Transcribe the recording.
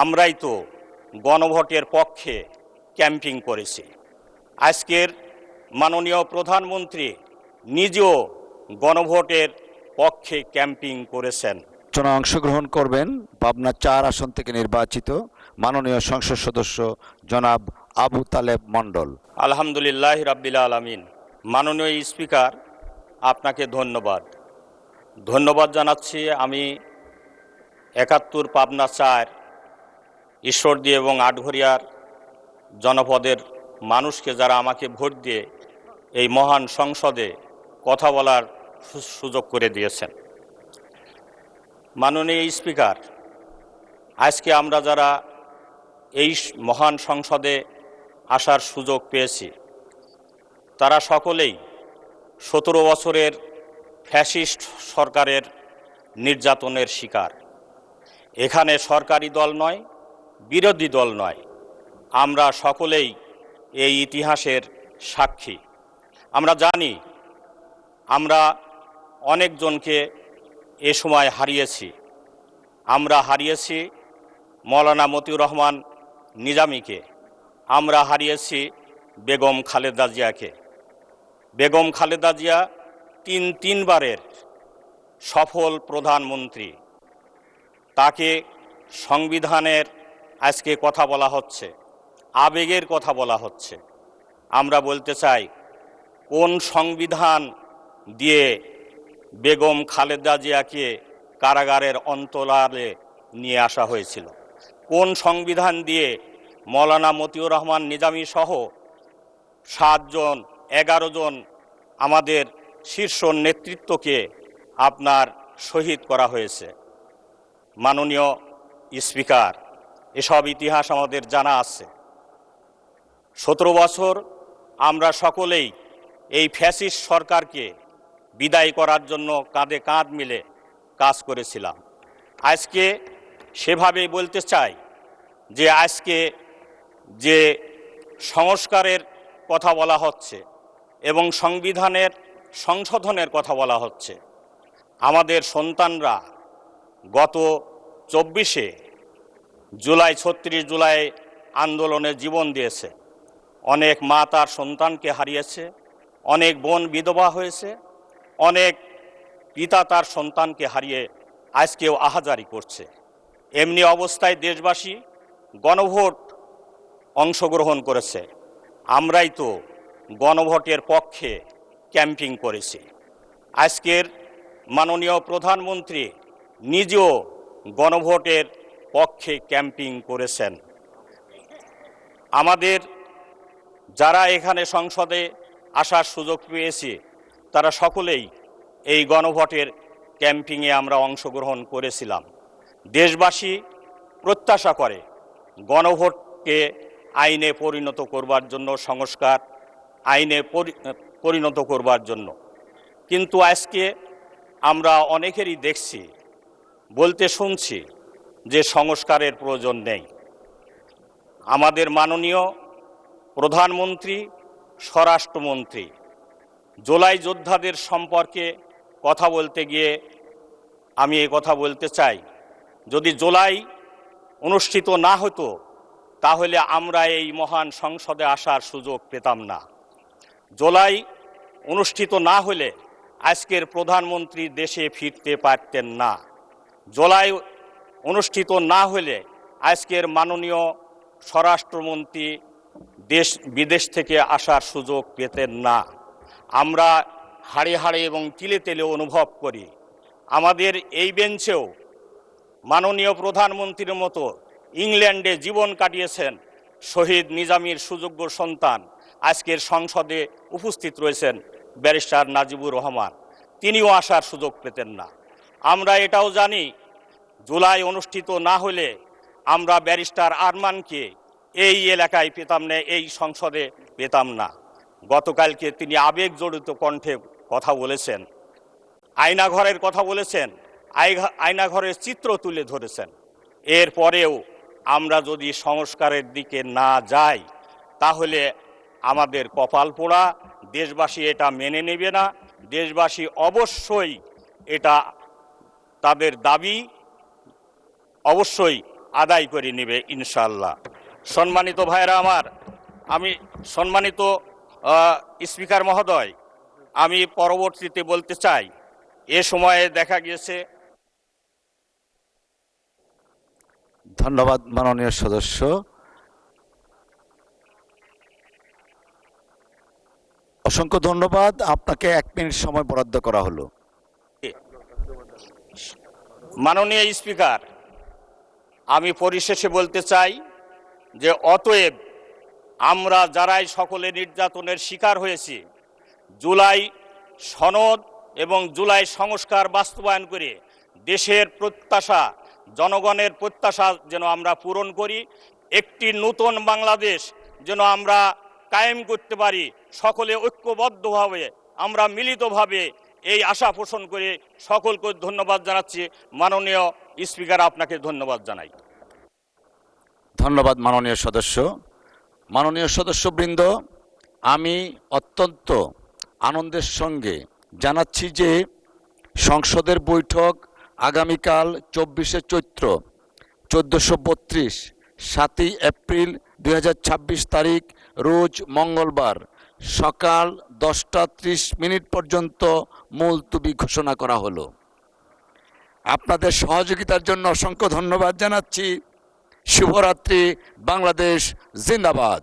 আমরাই তো গণভোটের পক্ষে ক্যাম্পিং করেছি। আজকের মাননীয় প্রধানমন্ত্রী নিজেও গণভোটের পক্ষে ক্যাম্পিং করেছেন। অংশগ্রহণ করবেন পাবনা ৪ আসন থেকে নির্বাচিত মাননীয় সংসদ সদস্য জনাব আবু তালেব মণ্ডল। আলহামদুলিল্লাহ রাব্বিল আলামিন। মাননীয় স্পিকার, আপনাকে ধন্যবাদ জানাচ্ছি। আমি ৭১ পাবনা ৪ ঈশ্বরদী এবং আটঘরিয়ার জনপদের মানুষকে, যারা আমাকে ভোট দিয়ে এই মহান সংসদে কথা বলার সুযোগ করে দিয়েছেন। মাননীয় স্পিকার, আজকে আমরা যারা এই মহান সংসদে আসার সুযোগ পেয়েছি, তারা সকলেই ১৭ বছরের ফ্যাসিস্ট সরকারের নির্যাতনের শিকার। এখানে সরকারি দল নয়, বিরোধী দল নয়, আমরা সকলেই এই ইতিহাসের সাক্ষী। আমরা জানি আমরা অনেকজনকে এ সময় হারিয়েছি। আমরা হারিয়েছি মৌলানা মতিউর রহমান নিজামীকে, আমরা হারিয়েছি বেগম খালেদা জিয়াকে। বেগম খালেদা জিয়া তিনবারের সফল প্রধানমন্ত্রী, তাকে সংবিধানের আজকে কথা বলা হচ্ছে, আবেগের কথা বলা হচ্ছে। আমরা বলতে চাই, কোন সংবিধান দিয়ে বেগম খালেদা জিয়াকে কারাগারের অন্তরালে নিয়ে আসা হয়েছিল? কোন সংবিধান দিয়ে মৌলানা মতিউর রহমান নিজামী সহ 11 জন আমাদের শীর্ষ নেতৃত্বকে আপনার শহীদ করা হয়েছে? মাননীয় স্পিকার, এসব ইতিহাস আমাদের জানা আছে। 17 বছর আমরা সকলেই এই ফ্যাসিস্ট সরকারকে বিদায় করার জন্য কাঁধে কাঁধ মিলে কাজ করেছিলাম। আজকে সেভাবেই বলতে চাই যে আজকে যে সংস্কারের কথা বলা হচ্ছে এবং সংবিধানের সংশোধনের কথা বলা হচ্ছে, আমাদের সন্তানরা গত 24 জুলাই 36 জুলাই আন্দোলনে জীবন দিয়েছে। অনেক মা তার সন্তানকে হারিয়েছে, অনেক বোন বিধবা হয়েছে, অনেক পিতা তার সন্তানকে হারিয়ে আজকেও আহাজারি করছে। এমনি অবস্থায় দেশবাসী গণভোট অংশগ্রহণ করেছে। আমরাই তো গণভোটের পক্ষে ক্যাম্পিং করেছি। আজকের মাননীয় প্রধানমন্ত্রী নিজেও গণভোটের পক্ষে ক্যাম্পিং করেছেন। আমাদের যারা এখানে সংসদে আসার সুযোগ পেয়েছি, তারা সকলেই এই গণভোটের ক্যাম্পিংয়ে আমরা অংশগ্রহণ করেছিলাম। দেশবাসী প্রত্যাশা করে গণভোটকে আইনে পরিণত করবার জন্য, সংস্কার আইনে পরিণত করবার জন্য। কিন্তু আজকে আমরা অনেকেরই দেখছি, বলতে শুনছি যে সংস্কারের প্রয়োজন নেই। আমাদের মাননীয় প্রধানমন্ত্রী, স্বরাষ্ট্রমন্ত্রী জুলাই যোদ্ধাদের সম্পর্কে কথা বলতে গিয়ে আমি এই কথা বলতে চাই, যদি জুলাই অনুষ্ঠিত না হতো তাহলে আমরা এই মহান সংসদে আসার সুযোগ পেতাম না। জুলাই অনুষ্ঠিত না হলে আজকের প্রধানমন্ত্রী দেশে ফিরতে পারতেন না। জুলাই অনুষ্ঠিত না হলে আজকের মাননীয় স্বরাষ্ট্রমন্ত্রী বিদেশ থেকে আসার সুযোগ পেতেন না। আমরা হাড়ে হাড়ে এবং তিলে তেলে অনুভব করি, আমাদের এই বেঞ্চেও মাননীয় প্রধানমন্ত্রীর মতো ইংল্যান্ডে জীবন কাটিয়েছেন শহীদ নিজামীর সুযোগ্য সন্তান আজকের সংসদে উপস্থিত রয়েছেন ব্যারিস্টার নাজিবুর রহমান, তিনিও আসার সুযোগ পেতেন না। আমরা এটাও জানি, জুলাই অনুষ্ঠিত না হলে আমরা ব্যারিস্টার আরমানকে এই এলাকায় পেতাম না, এই সংসদে পেতাম না। গতকালকে তিনি আবেগ জড়িত কণ্ঠে কথা বলেছেন, আয়নাঘরের কথা বলেছেন, আয়নাঘরের চিত্র তুলে ধরেছেন। এরপরেও আমরা যদি সংস্কারের দিকে না যাই তাহলে আমাদের কপাল পোড়া। দেশবাসী এটা মেনে নেবে না। দেশবাসী অবশ্যই এটা তাদের দাবি অবশ্যই আদায় করে নেবে ইনশাআল্লাহ। সম্মানিত ভাইরা আমার, আমি সম্মানিত স্পিকার মহোদয়, আমি পরবর্তীতে বলতে চাই, এ সময়ে দেখা গিয়েছে। ধন্যবাদ মাননীয় সদস্য। অসংখ্য ধন্যবাদ, আপনাকে 1 মিনিট সময় বরাদ্দ করা হলো। মাননীয় স্পিকার, আমি পরিশেষে বলতে চাই যে অতএব আমরা যারাই সকলে নির্যাতনের শিকার হয়েছি, জুলাই সনদ এবং জুলাই সংস্কার বাস্তবায়ন করে দেশের প্রত্যাশা, জনগণের প্রত্যাশা যেন আমরা পূরণ করি, একটি নতুন বাংলাদেশ যেন আমরা কায়েম করতে পারি, সকলে ঐক্যবদ্ধভাবে আমরা মিলিতভাবে এই আশা পোষণ করে সকলকে ধন্যবাদ জানাচ্ছি। মাননীয় স্পিকার, আপনাকে ধন্যবাদ জানাই। ধন্যবাদ মাননীয় সদস্য। মাননীয় সদস্যবৃন্দ, আমি অত্যন্ত আনন্দের সঙ্গে জানাচ্ছি যে সংসদের বৈঠক আগামীকাল 24শে চৈত্র 1432 7ই এপ্রিল 2026 তারিখ রোজ মঙ্গলবার সকাল 10টা 30 পর্যন্ত মুলতবি ঘোষণা করা হলো। আপনাদের সহযোগিতার জন্য অসংখ্য ধন্যবাদ জানাচ্ছি। শুভরাত্রি। বাংলাদেশ জিন্দাবাদ।